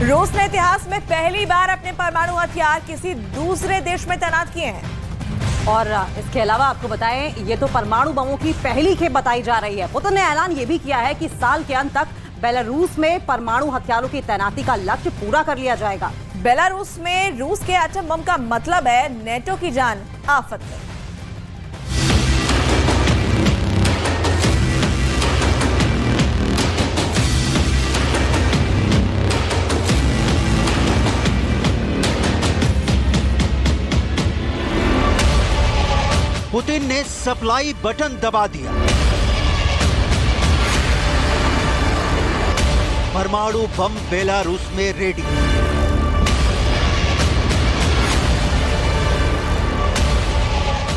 रूस ने इतिहास में पहली बार अपने परमाणु हथियार किसी दूसरे देश में तैनात किए हैं। और इसके अलावा आपको बताएं, ये तो परमाणु बमों की पहली खेप बताई जा रही है। पुतिन ने ऐलान ये भी किया है कि साल के अंत तक बेलारूस में परमाणु हथियारों की तैनाती का लक्ष्य पूरा कर लिया जाएगा। बेलारूस में रूस के एटम बम का मतलब है नेटो की जान आफत में। पुतिन ने सप्लाई बटन दबा दिया। परमाणु बम बेलारूस में रेडी।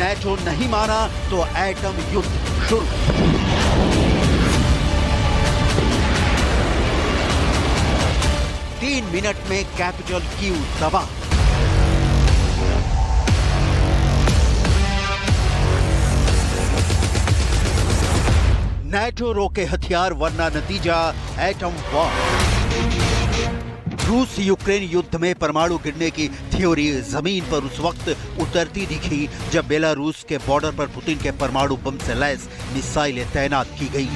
नेटो नहीं माना तो एटम युद्ध शुरू। तीन मिनट में कैपिटल कीव तबाह। नेटो रोके हथियार वरना नतीजा एटम वॉर। रूस यूक्रेन युद्ध में परमाणु गिरने की थ्योरी जमीन पर उस वक्त उतरती दिखी जब बेलारूस के बॉर्डर पर पुतिन के परमाणु बम से लैस मिसाइलें तैनात की गई।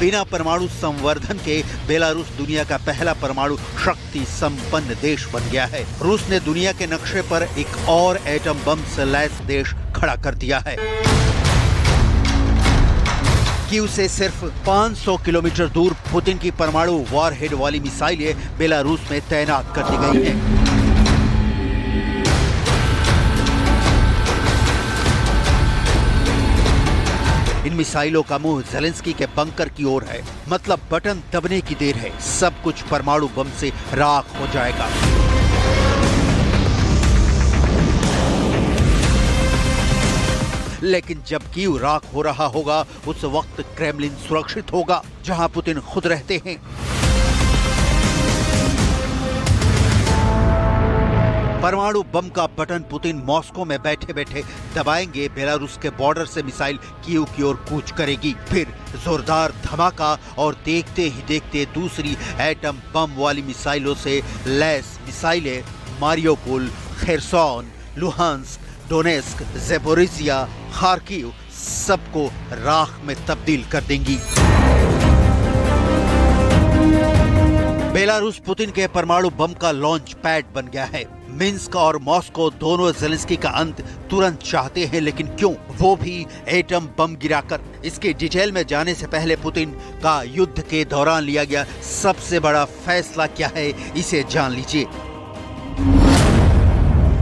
बिना परमाणु संवर्धन के बेलारूस दुनिया का पहला परमाणु शक्ति संपन्न देश बन गया है। रूस ने दुनिया के नक्शे पर एक और एटम बम से लैस देश खड़ा कर दिया है। कीव से सिर्फ 500 किलोमीटर दूर पुतिन की परमाणु वॉरहेड वाली मिसाइलें बेलारूस में तैनात कर दी गई हैं। इन मिसाइलों का मुंह ज़ेलेंस्की के बंकर की ओर है। मतलब बटन दबने की देर है, सब कुछ परमाणु बम से राख हो जाएगा। लेकिन जब कीव राख हो रहा होगा उस वक्त क्रेमलिन सुरक्षित होगा, जहां पुतिन खुद रहते हैं। परमाणु बम का बटन पुतिन मॉस्को में बैठे बैठे दबाएंगे। बेलारूस के बॉर्डर से मिसाइल कीव की ओर कूच करेगी। फिर जोरदार धमाका और देखते ही देखते दूसरी एटम बम वाली मिसाइलों से लैस मिसाइलें Mariupol, Kherson, Luhansk, Donetsk, Zaporizhzhia, Kharkiv सबको राख में तब्दील कर देंगी। बेलारूस पुतिन के परमाणु बम का लॉन्च पैड बन गया है। मिन्स्क और मॉस्को दोनों ज़ेलेंस्की का अंत तुरंत चाहते हैं, लेकिन क्यों? वो भी एटम बम गिराकर। इसके डिटेल में जाने से पहले पुतिन का युद्ध के दौरान लिया गया सबसे बड़ा फैसला क्या है, इसे जान लीजिए।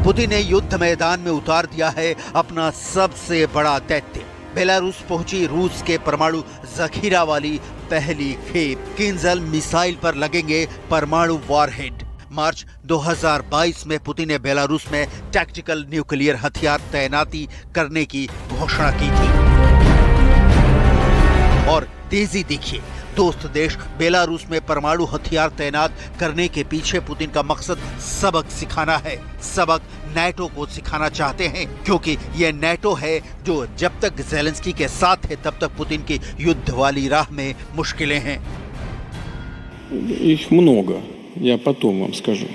पुतिन ने युद्ध मैदान में उतार दिया है अपना सबसे बड़ा दैत्य। बेलारूस पहुंची रूस के परमाणु जखीरा वाली पहली खेप। किंजल मिसाइल पर लगेंगे परमाणु वॉरहेड। मार्च 2022 में पुतिन ने बेलारूस में टैक्टिकल न्यूक्लियर हथियार तैनाती करने की घोषणा की थी। और तेजी देखिए, दोस्त देश बेलारूस में परमाणु हथियार तैनात करने के पीछे पुतिन का मकसद सबक सिखाना है। सबक नेटो को सिखाना चाहते हैं, क्योंकि ये नेटो है जो जब तक ज़ेलेंस्की के साथ है तब तक पुतिन की युद्ध वाली राह में मुश्किलें हैं। Их много. Я потом вам скажу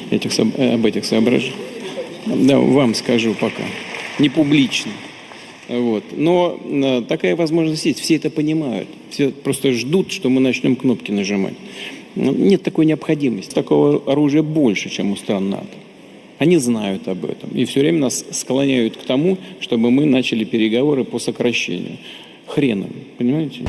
об этих соображениях. Да, вам скажу пока. Не публично. Вот. Но такая возможность есть. Все это понимают. Все просто ждут, что мы начнем кнопки нажимать. Нет такой необходимости. Такого оружия больше, чем у стран НАТО. Они знают об этом. И все время нас склоняют к тому, чтобы мы начали переговоры по сокращению. Хреном, понимаете?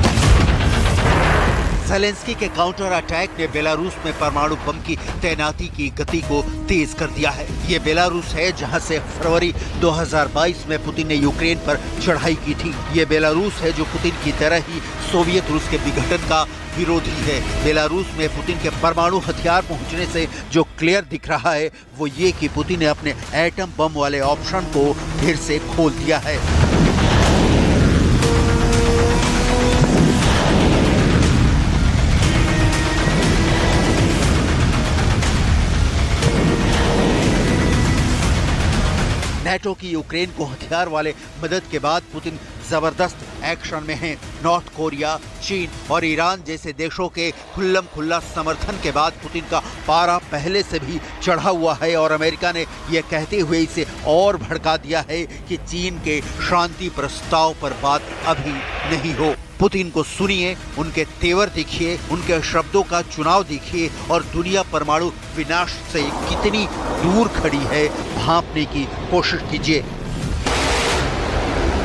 ज़ेलेंस्की के काउंटर अटैक ने बेलारूस में परमाणु बम की तैनाती की गति को तेज कर दिया है। ये बेलारूस है जहां से फरवरी 2022 में पुतिन ने यूक्रेन पर चढ़ाई की थी। ये बेलारूस है जो पुतिन की तरह ही सोवियत रूस के विघटन का विरोधी है। बेलारूस में पुतिन के परमाणु हथियार पहुंचने से जो क्लियर दिख रहा है वो ये कि पुतिन ने अपने एटम बम वाले ऑप्शन को फिर से खोल दिया है। नाटो की यूक्रेन को हथियार वाले मदद के बाद पुतिन जबरदस्त एक्शन में हैं। नॉर्थ कोरिया, चीन और ईरान जैसे देशों के खुल्लम खुल्ला समर्थन के बाद पुतिन का पारा पहले से भी चढ़ा हुआ है और अमेरिका ने यह कहते हुए इसे और भड़का दिया है कि चीन के शांति प्रस्ताव पर बात अभी नहीं हो। पुतिन को सुनिए, उनके तेवर देखिए, उनके शब्दों का चुनाव देखिए और दुनिया परमाणु विनाश से कितनी दूर खड़ी है भांपने की कोशिश कीजिए।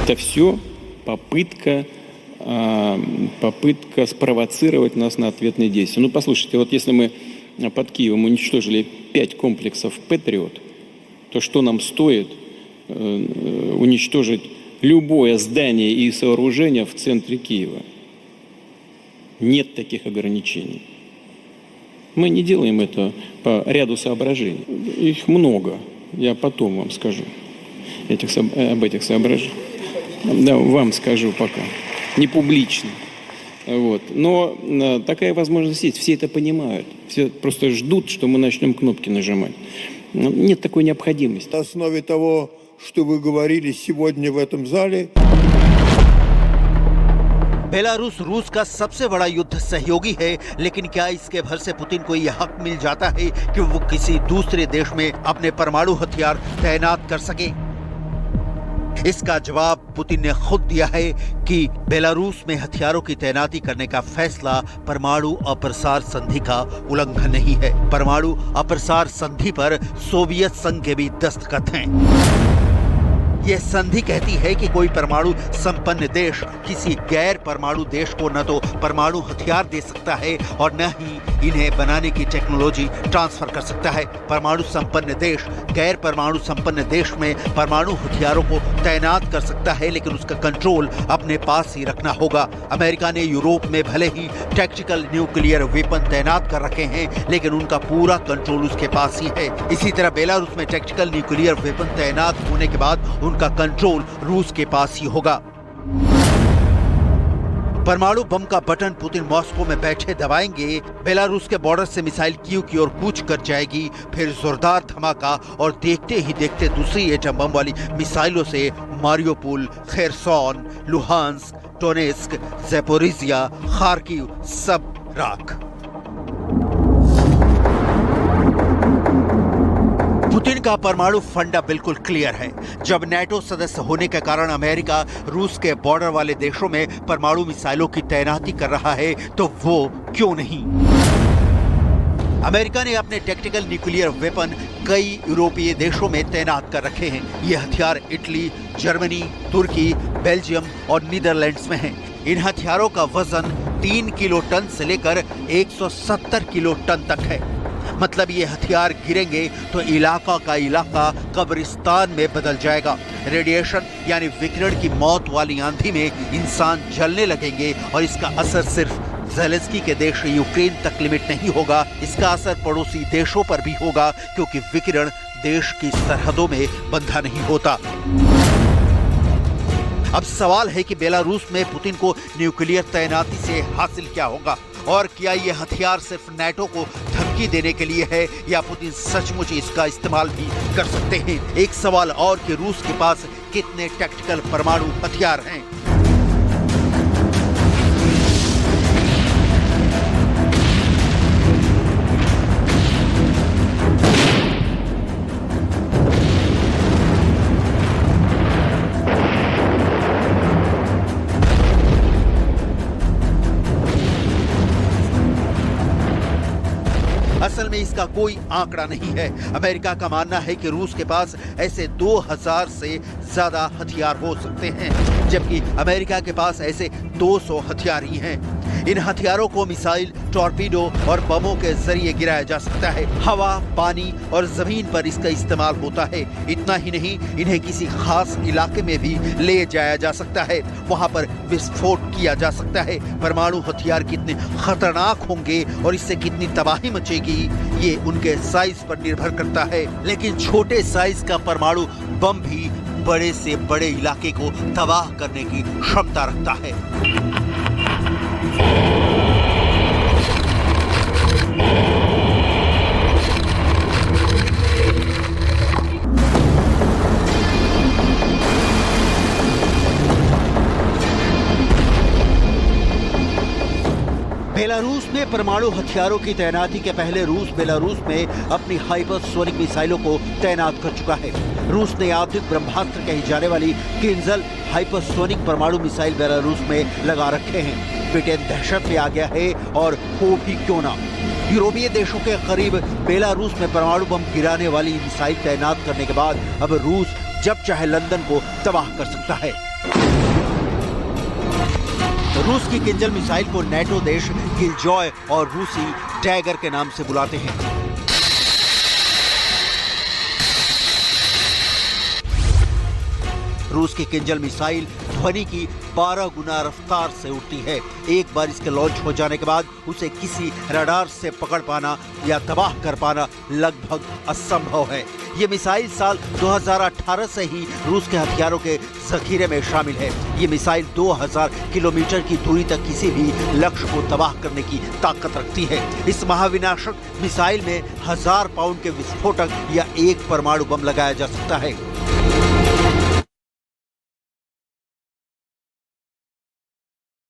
Это все попытка спровоцировать нас на ответные действия. Ну, послушайте, вот если мы под Киевом уничтожили 5 комплексов «Патриот», то что нам стоит уничтожить любое здание и сооружение в центре Киева? Нет таких ограничений. Мы не делаем это по ряду соображений. Их много, я потом вам скажу об этих соображениях. Да, вам скажу пока, не публично. Вот. Но такая возможность есть, все это понимают. Все просто ждут, что мы начнем кнопки нажимать. Нет такой необходимости. На основе того, что вы говорили сегодня в этом зале. बेलारूस रूस का सबसे बड़ा युद्ध सहयोगी है, लेकिन क्या इसके भर से पुतिन को यह हक मिल जाता है कि वो किसी दूसरे देश में अपने परमाणु हथियार तैनात कर सके? इसका जवाब पुतिन ने खुद दिया है कि बेलारूस में हथियारों की तैनाती करने का फैसला परमाणु अप्रसार संधि का उल्लंघन नहीं है। परमाणु अप्रसार संधि पर सोवियत संघ के भी दस्तखत हैं। यह संधि कहती है कि कोई परमाणु संपन्न देश किसी गैर परमाणु देश को न तो परमाणु हथियार दे सकता है और न ही इन्हें बनाने की टेक्नोलॉजी ट्रांसफर कर सकता है। परमाणु संपन्न देश गैर परमाणु संपन्न देश में परमाणु हथियारों को तैनात कर सकता है, लेकिन उसका कंट्रोल अपने पास ही रखना होगा। अमेरिका ने यूरोप में भले ही टैक्टिकल न्यूक्लियर वेपन तैनात कर रखे हैं, लेकिन उनका पूरा कंट्रोल उसके पास ही है। इसी तरह बेलारूस में टैक्टिकल न्यूक्लियर वेपन तैनात होने के बाद उनका कंट्रोल रूस के पास ही होगा। परमाणु बम का बटन पुतिन मॉस्को में बैठे दबाएंगे, बेलारूस के बॉर्डर से मिसाइल कीव की ओर कूच कर जाएगी, फिर जोरदार धमाका और देखते ही देखते दूसरी एटम बम वाली मिसाइलों से Mariupol, Kherson, Luhansk, Donetsk, Zaporizhzhia, Kharkiv सब राख। पुतिन का परमाणु फंडा बिल्कुल क्लियर है। जब नाटो सदस्य होने के कारण अमेरिका रूस के बॉर्डर वाले देशों में परमाणु मिसाइलों की तैनाती कर रहा है, तो वो क्यों नहीं? अमेरिका ने अपने टैक्टिकल न्यूक्लियर वेपन कई यूरोपीय देशों में तैनात कर रखे हैं। ये हथियार इटली, जर्मनी, तुर्की, बेल्जियम और नीदरलैंड्स में हैं। इन हथियारों का वजन 3 किलो टन से लेकर 170 किलो टन तक है। मतलब ये हथियार गिरेंगे तो इलाका का इलाका कब्रिस्तान में बदल जाएगा। रेडिएशन यानी विकिरण की मौत वाली आंधी में इंसान जलने लगेंगे और इसका असर सिर्फ ज़ेलेंस्की के देश यूक्रेन तक लिमिट नहीं होगा, इसका असर पड़ोसी देशों पर भी होगा, क्योंकि विकिरण देश की सरहदों में बंधा नहीं होता। अब सवाल है कि बेलारूस में पुतिन को न्यूक्लियर तैनाती से हासिल क्या होगा, और क्या ये हथियार सिर्फ नाटो को धमकी देने के लिए है या पुतिन सचमुच इसका इस्तेमाल भी कर सकते हैं? एक सवाल और कि रूस के पास कितने टैक्टिकल परमाणु हथियार हैं? असल में इसका कोई आंकड़ा नहीं है। अमेरिका का मानना है कि रूस के पास ऐसे 2000 से ज्यादा हथियार हो सकते हैं, जबकि अमेरिका के पास ऐसे 200 हथियार ही हैं। इन हथियारों को मिसाइल, टॉर्पीडो और बमों के जरिए गिराया जा सकता है। हवा, पानी और जमीन पर इसका इस्तेमाल होता है। इतना ही नहीं, इन्हें किसी खास इलाके में भी ले जाया जा सकता है, वहां पर विस्फोट किया जा सकता है। परमाणु हथियार कितने खतरनाक होंगे और इससे कितनी तबाही मचेगी, ये उनके साइज पर निर्भर करता है। लेकिन छोटे साइज का परमाणु बम भी बड़े से बड़े इलाके को तबाह करने की क्षमता रखता है। बेलारूस में परमाणु हथियारों की तैनाती के पहले रूस बेलारूस में अपनी हाइपरसोनिक मिसाइलों को तैनात कर चुका है। रूस ने आधुनिक ब्रह्मास्त्र कही जाने वाली किंजल हाइपरसोनिक परमाणु मिसाइल बेलारूस में लगा रखे हैं। ब्रिटेन दहशत में आ गया है और हो भी क्यों ना। यूरोपीय देशों के करीब बेलारूस में परमाणु बम गिराने वाली मिसाइल तैनात करने के बाद अब रूस जब चाहे लंदन को तबाह कर सकता है। रूस की किंजल मिसाइल को नेटो देश किलजॉय और रूसी टैगर के नाम से बुलाते हैं। रूस की किंजल मिसाइल ध्वनि की 12 गुना रफ्तार से उड़ती है। एक बार इसके लॉन्च हो जाने के बाद उसे किसी रडार से पकड़ पाना या तबाह कर पाना लगभग असंभव है। ये मिसाइल साल 2018 से ही रूस के हथियारों के जखीरे में शामिल है। ये मिसाइल 2000 किलोमीटर की दूरी तक किसी भी लक्ष्य को तबाह करने की ताकत रखती है। इस महाविनाशक मिसाइल में 1000 पाउंड के विस्फोटक या एक परमाणु बम लगाया जा सकता है।